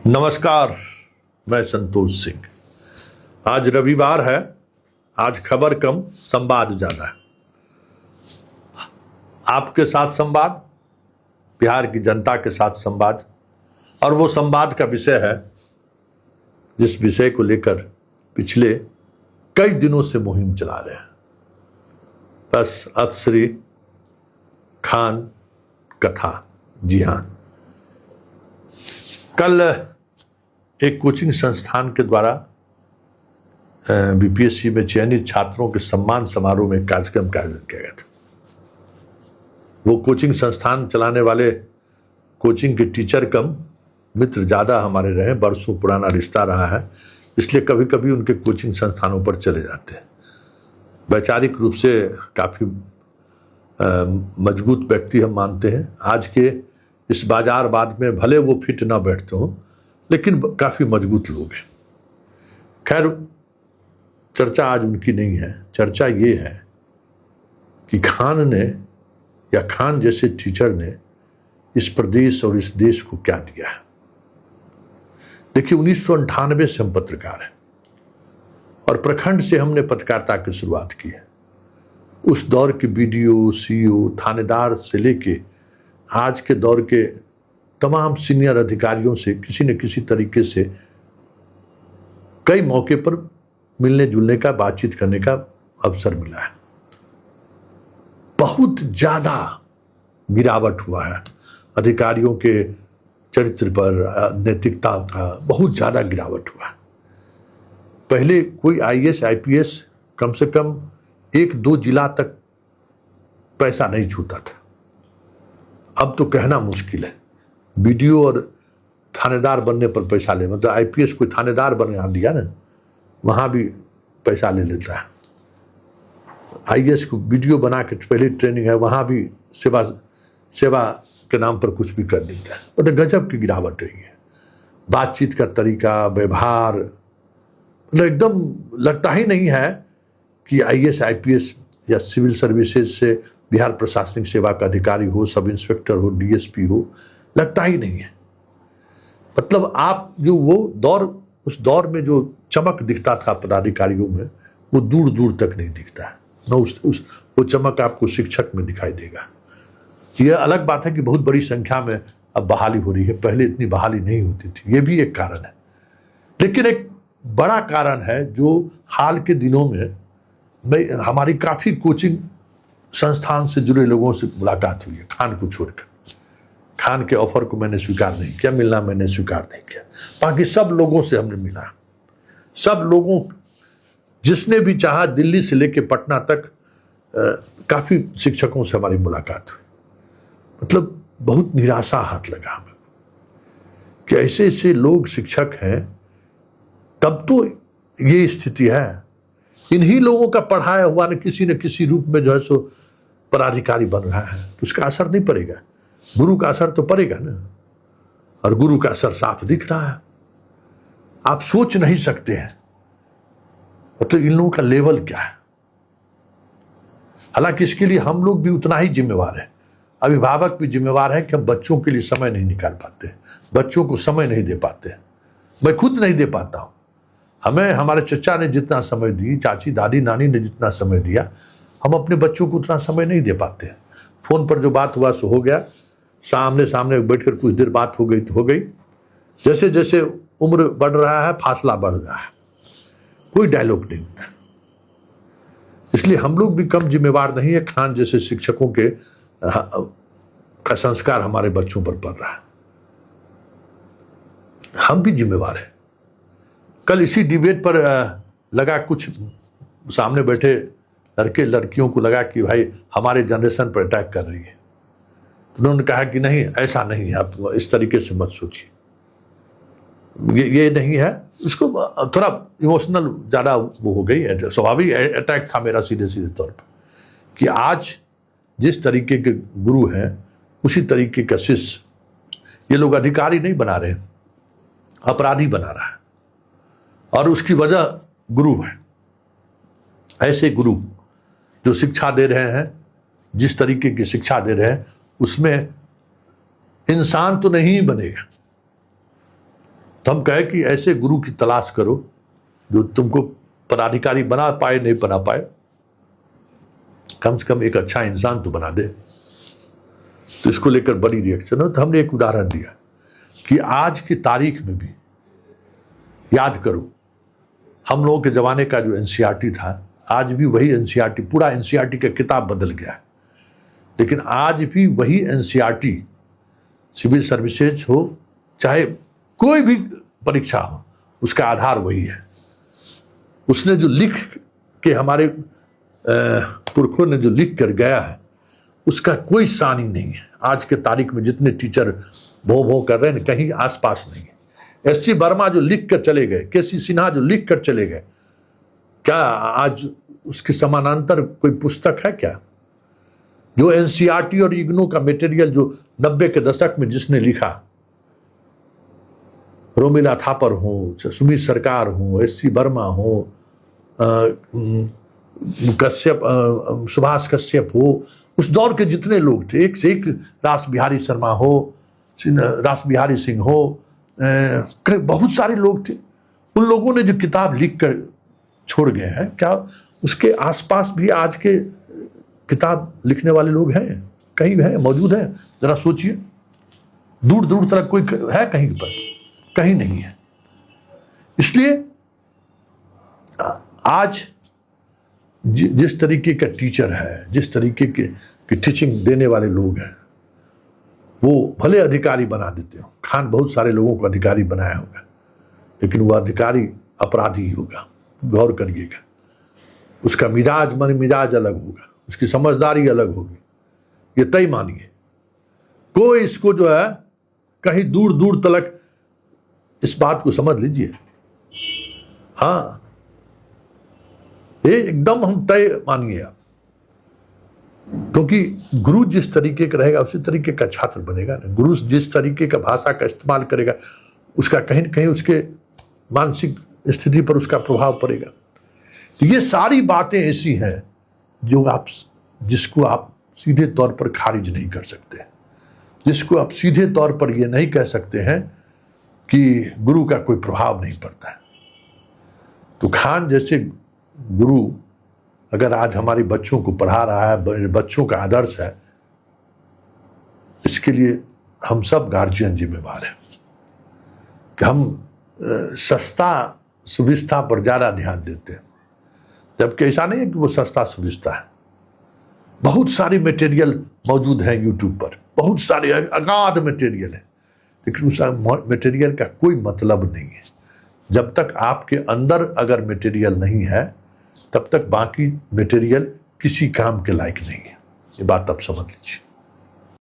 नमस्कार, मैं संतोष सिंह। आज रविवार है। आज खबर कम, संवाद ज्यादा है। आपके साथ संवाद, बिहार की जनता के साथ संवाद, और वो संवाद का विषय है जिस विषय को लेकर पिछले कई दिनों से मुहिम चला रहे हैं। बस अफसरी खान कथा। जी हां, कल एक कोचिंग संस्थान के द्वारा बीपीएससी में चयनित छात्रों के सम्मान समारोह में एक कार्यक्रम का आयोजन किया गया था। वो कोचिंग संस्थान चलाने वाले कोचिंग के टीचर कम मित्र ज़्यादा हमारे रहे, बरसों पुराना रिश्ता रहा है, इसलिए कभी कभी उनके कोचिंग संस्थानों पर चले जाते हैं। वैचारिक रूप से काफ़ी मजबूत व्यक्ति हम मानते हैं। आज के इस बाजारवाद में भले वो फिट ना बैठते हों, लेकिन काफ़ी मजबूत लोग हैं। खैर, चर्चा आज उनकी नहीं है। चर्चा ये है कि खान ने या खान जैसे टीचर ने इस प्रदेश और इस देश को क्या दिया है। देखिए, 1998 से हम पत्रकार हैं और प्रखंड से हमने पत्रकारिता की शुरुआत की है। उस दौर के बीडीओ, सीईओ, थानेदार से लेके आज के दौर के तमाम सीनियर अधिकारियों से किसी न किसी तरीके से कई मौके पर मिलने जुलने का, बातचीत करने का अवसर मिला है। बहुत ज्यादा गिरावट हुआ है अधिकारियों के चरित्र पर, नैतिकता का बहुत ज्यादा गिरावट हुआ है। पहले कोई आईएएस आईपीएस कम से कम 1-2 जिला तक पैसा नहीं छूता था। अब तो कहना मुश्किल है। बीडीओ और थानेदार बनने पर पैसा ले, मतलब आईपीएस कोई थानेदार बना दिया ना, वहां भी पैसा ले लेता है। आईएएस को बीडीओ बना के पहले ट्रेनिंग है, वहां भी सेवा के नाम पर कुछ भी कर देता है। मतलब गजब की गिरावट रही है। बातचीत का तरीका, व्यवहार, मतलब एकदम लगता ही नहीं है कि आईएएस आईपीएस या सिविल सर्विसेज से बिहार प्रशासनिक सेवा का अधिकारी हो, सब इंस्पेक्टर हो, डीएसपी हो, लगता ही नहीं है। मतलब आप जो वो दौर, उस दौर में जो चमक दिखता था पदाधिकारियों में, वो दूर दूर तक नहीं दिखता है। न वो चमक आपको शिक्षक में दिखाई देगा। यह अलग बात है कि बहुत बड़ी संख्या में अब बहाली हो रही है, पहले इतनी बहाली नहीं होती थी, ये भी एक कारण है। लेकिन एक बड़ा कारण है जो हाल के दिनों में हमारी काफ़ी कोचिंग संस्थान से जुड़े लोगों से मुलाकात हुई है। खान को छोड़कर, खान के ऑफर को मैंने स्वीकार नहीं किया, मिलना मैंने स्वीकार नहीं किया। बाकी सब लोगों से हमने मिला, सब लोगों, जिसने भी चाहा, दिल्ली से लेकर पटना तक काफ़ी शिक्षकों से हमारी मुलाकात हुई। मतलब बहुत निराशा हाथ लगा हमें कि ऐसे ऐसे लोग शिक्षक हैं, तब तो ये स्थिति है। इन्हीं लोगों का पढ़ाया हुआ न किसी रूप में जो है सो पदाधिकारी बन रहा है, तो उसका असर नहीं पड़ेगा। गुरु का असर तो पड़ेगा ना, और गुरु का असर साफ दिख रहा है। आप सोच नहीं सकते हैं मतलब इन लोगों का लेवल क्या है। हालांकि इसके लिए हम लोग भी उतना ही जिम्मेवार है, अभिभावक भी जिम्मेवार है कि हम बच्चों के लिए समय नहीं निकाल पाते, बच्चों को समय नहीं दे पाते। मैं खुद नहीं दे पाता हूं। हमें हमारे चचा ने जितना समय दी, चाची, दादी, नानी ने जितना समय दिया, हम अपने बच्चों को उतना समय नहीं दे पाते हैं। फोन पर जो बात हुआ सो हो गया, सामने सामने बैठकर कुछ देर बात हो गई तो हो गई। जैसे जैसे उम्र बढ़ रहा है, फासला बढ़ रहा है, कोई डायलॉग नहीं होता। इसलिए हम लोग भी कम जिम्मेवार नहीं है। खान जैसे शिक्षकों के का संस्कार हमारे बच्चों पर पड़ रहा है, हम भी जिम्मेवार हैं। कल इसी डिबेट पर लगा, कुछ सामने बैठे लड़के लड़कियों को लगा कि भाई हमारे जनरेशन पर अटैक कर रही है। तो उन्होंने कहा कि नहीं, ऐसा नहीं है, आप इस तरीके से मत सोचिए, ये नहीं है। इसको थोड़ा इमोशनल ज़्यादा वो हो गई है। स्वाभाविक अटैक था मेरा सीधे सीधे तौर पर कि आज जिस तरीके के गुरु हैं उसी तरीके का शिष्य ये लोग अधिकारी नहीं बना रहे, अपराधी बना रहा है। और उसकी वजह गुरु है। ऐसे गुरु जो शिक्षा दे रहे हैं, जिस तरीके की शिक्षा दे रहे हैं, उसमें इंसान तो नहीं बनेगा, तो हम कहे कि ऐसे गुरु की तलाश करो जो तुमको पदाधिकारी बना पाए, नहीं बना पाए, कम से कम एक अच्छा इंसान तो बना दे। तो इसको लेकर बड़ी रिएक्शन हो। तो हमने एक उदाहरण दिया कि आज की तारीख में भी याद करो, हम लोगों के जमाने का जो एनसीईआरटी था, आज भी वही एनसीईआरटी, पूरा एनसीईआरटी का किताब बदल गया है, लेकिन आज भी वही एनसीईआरटी, सिविल सर्विसेज हो चाहे कोई भी परीक्षा हो, उसका आधार वही है। उसने जो लिख के, हमारे पुरखों ने जो लिख कर गया है, उसका कोई सानी नहीं है। आज के तारीख में जितने टीचर भों भों कर रहे हैं, कहीं आसपास नहीं है। एससी वर्मा जो लिख कर चले गए, केसी सिन्हा जो लिख कर चले गए, क्या आज उसके समानांतर कोई पुस्तक है क्या? जो एनसीईआरटी और इग्नू का मटेरियल जो 90 के दशक में जिसने लिखा, रोमिला थापर हो, सुमित सरकार हो, एससी वर्मा हो, कश्यप, सुभाष कश्यप हो, उस दौर के जितने लोग थे, एक से एक, रास बिहारी शर्मा हो, रास बिहारी सिंह हो, बहुत सारे लोग थे। उन लोगों ने जो किताब लिख कर छोड़ गए हैं, क्या उसके आसपास भी आज के किताब लिखने वाले लोग हैं? कहीं हैं, मौजूद हैं? जरा सोचिए, दूर दूर तक कोई है कहीं पर? कहीं नहीं है। इसलिए आज जिस तरीके का टीचर है, जिस तरीके की टीचिंग देने वाले लोग हैं, वो भले अधिकारी बना देते हो। खान बहुत सारे लोगों को अधिकारी बनाया होगा, लेकिन वो अधिकारी अपराधी ही होगा। गौर करिएगा, उसका मिजाज मन मिजाज अलग होगा, उसकी समझदारी अलग होगी, ये तय मानिए। कोई इसको जो है कहीं दूर दूर तक इस बात को समझ लीजिए। हाँ, ये एकदम हम तय मानिए आप, क्योंकि गुरु जिस तरीके का रहेगा उसी तरीके का छात्र बनेगा ना। गुरु जिस तरीके का भाषा का इस्तेमाल करेगा, उसका कहीं न कहीं उसके मानसिक स्थिति पर उसका प्रभाव पड़ेगा। तो ये सारी बातें ऐसी हैं जो जिसको आप सीधे तौर पर खारिज नहीं कर सकते, जिसको आप सीधे तौर पर ये नहीं कह सकते हैं कि गुरु का कोई प्रभाव नहीं पड़ता है। तो खान जैसे गुरु अगर आज हमारे बच्चों को पढ़ा रहा है, बच्चों का आदर्श है, इसके लिए हम सब गार्जियन जिम्मेवार हैं कि हम सस्ता सुविधा पर ज़्यादा ध्यान देते हैं, जबकि ऐसा नहीं है कि वो सस्ता सुविधा है। बहुत सारे मटेरियल मौजूद हैं यूट्यूब पर, बहुत सारे अगाध मटेरियल है, लेकिन उस मटेरियल का कोई मतलब नहीं है। जब तक आपके अंदर अगर मटेरियल नहीं है, तब तक बाकी मटेरियल किसी काम के लायक नहीं है। ये बात आप समझ लीजिए।